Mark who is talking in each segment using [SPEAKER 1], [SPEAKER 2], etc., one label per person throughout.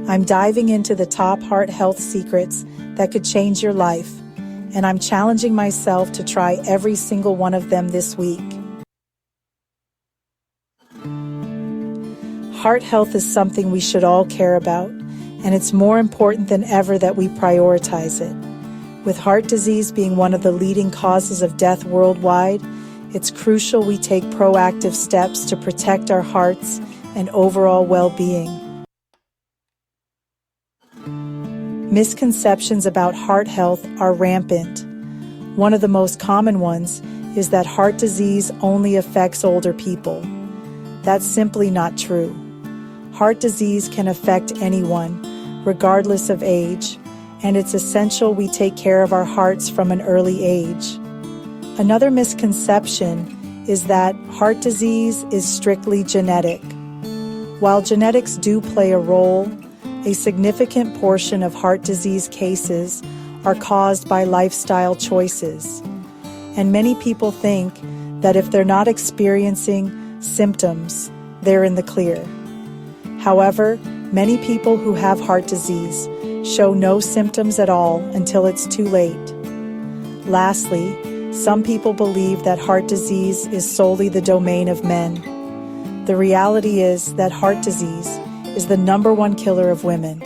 [SPEAKER 1] I'm diving into the top heart health secrets that could change your life, and I'm challenging myself to try every single one of them this week. Heart health is something we should all care about, and it's more important than ever that we prioritize it. With heart disease being one of the leading causes of death worldwide, it's crucial we take proactive steps to protect our hearts and overall well-being. Misconceptions about heart health are rampant. One of the most common ones is that heart disease only affects older people. That's simply not true. Heart disease can affect anyone, regardless of age, and it's essential we take care of our hearts from an early age. Another misconception is that heart disease is strictly genetic. While genetics do play a role, a significant portion of heart disease cases are caused by lifestyle choices. And many people think that if they're not experiencing symptoms, they're in the clear. However, many people who have heart disease show no symptoms at all until it's too late. Lastly, some people believe that heart disease is solely the domain of men. The reality is that heart disease is the #1 killer of women,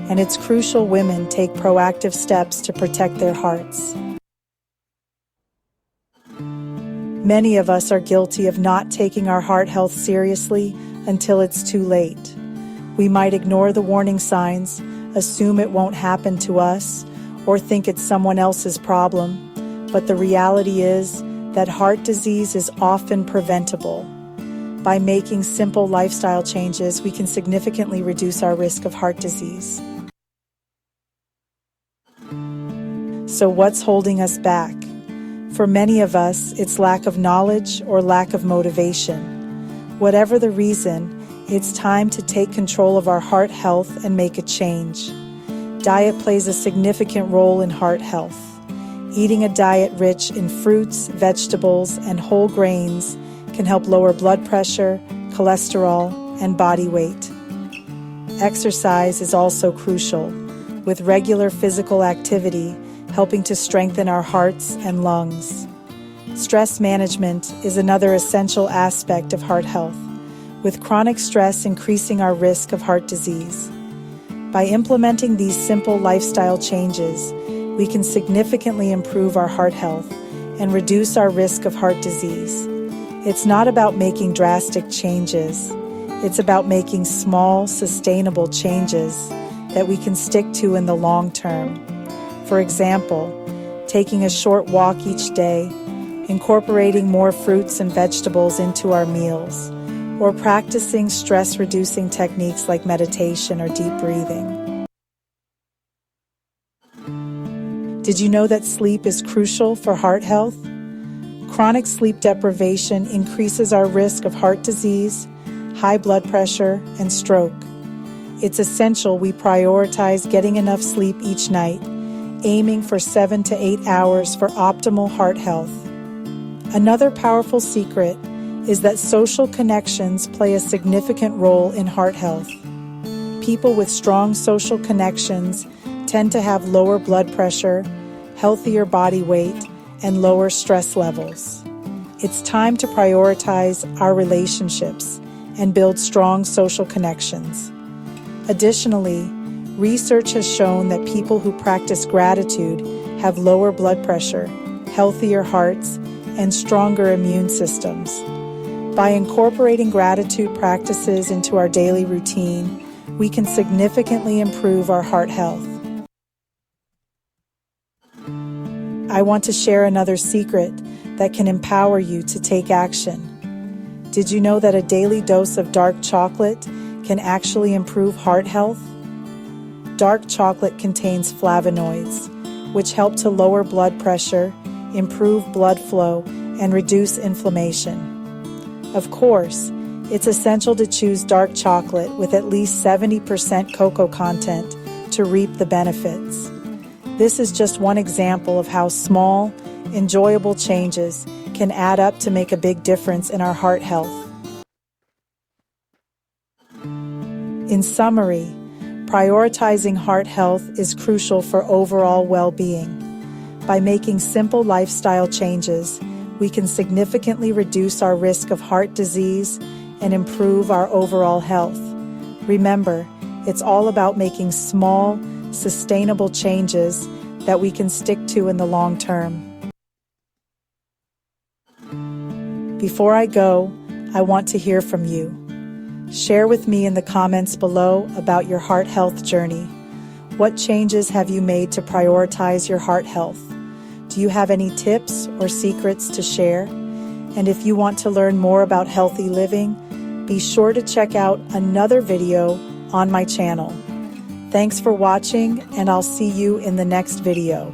[SPEAKER 1] and it's crucial women take proactive steps to protect their hearts. Many of us are guilty of not taking our heart health seriously until it's too late. We might ignore the warning signs, assume it won't happen to us, or think it's someone else's problem, but the reality is that heart disease is often preventable. By making simple lifestyle changes, we can significantly reduce our risk of heart disease. So what's holding us back? For many of us, it's lack of knowledge or lack of motivation. Whatever the reason, it's time to take control of our heart health and make a change. Diet plays a significant role in heart health. Eating a diet rich in fruits, vegetables, and whole grains can help lower blood pressure, cholesterol, and body weight. Exercise is also crucial, with regular physical activity helping to strengthen our hearts and lungs. Stress management is another essential aspect of heart health, with chronic stress increasing our risk of heart disease. By implementing these simple lifestyle changes, we can significantly improve our heart health and reduce our risk of heart disease. It's not about making drastic changes. It's about making small, sustainable changes that we can stick to in the long term. For example, taking a short walk each day, incorporating more fruits and vegetables into our meals, or practicing stress-reducing techniques like meditation or deep breathing. Did you know that sleep is crucial for heart health? Chronic sleep deprivation increases our risk of heart disease, high blood pressure, and stroke. It's essential we prioritize getting enough sleep each night, aiming for 7 to 8 hours for optimal heart health. Another powerful secret is that social connections play a significant role in heart health. People with strong social connections tend to have lower blood pressure, healthier body weight, and lower stress levels. It's time to prioritize our relationships and build strong social connections. Additionally, research has shown that people who practice gratitude have lower blood pressure, healthier hearts, and stronger immune systems. By incorporating gratitude practices into our daily routine, we can significantly improve our heart health. I want to share another secret that can empower you to take action. Did you know that a daily dose of dark chocolate can actually improve heart health? Dark chocolate contains flavonoids, which help to lower blood pressure, improve blood flow, and reduce inflammation. Of course, it's essential to choose dark chocolate with at least 70% cocoa content to reap the benefits. This is just one example of how small, enjoyable changes can add up to make a big difference in our heart health. In summary, Prioritizing heart health is crucial for overall well-being. By making simple lifestyle changes, we can significantly reduce our risk of heart disease and improve our overall health. Remember, it's all about making small, sustainable changes that we can stick to in the long term. Before I go, I want to hear from you. Share with me in the comments below about your heart health journey. What changes have you made to prioritize your heart health? Do you have any tips or secrets to share? And if you want to learn more about healthy living, be sure to check out another video on my channel. Thanks for watching, and I'll see you in the next video.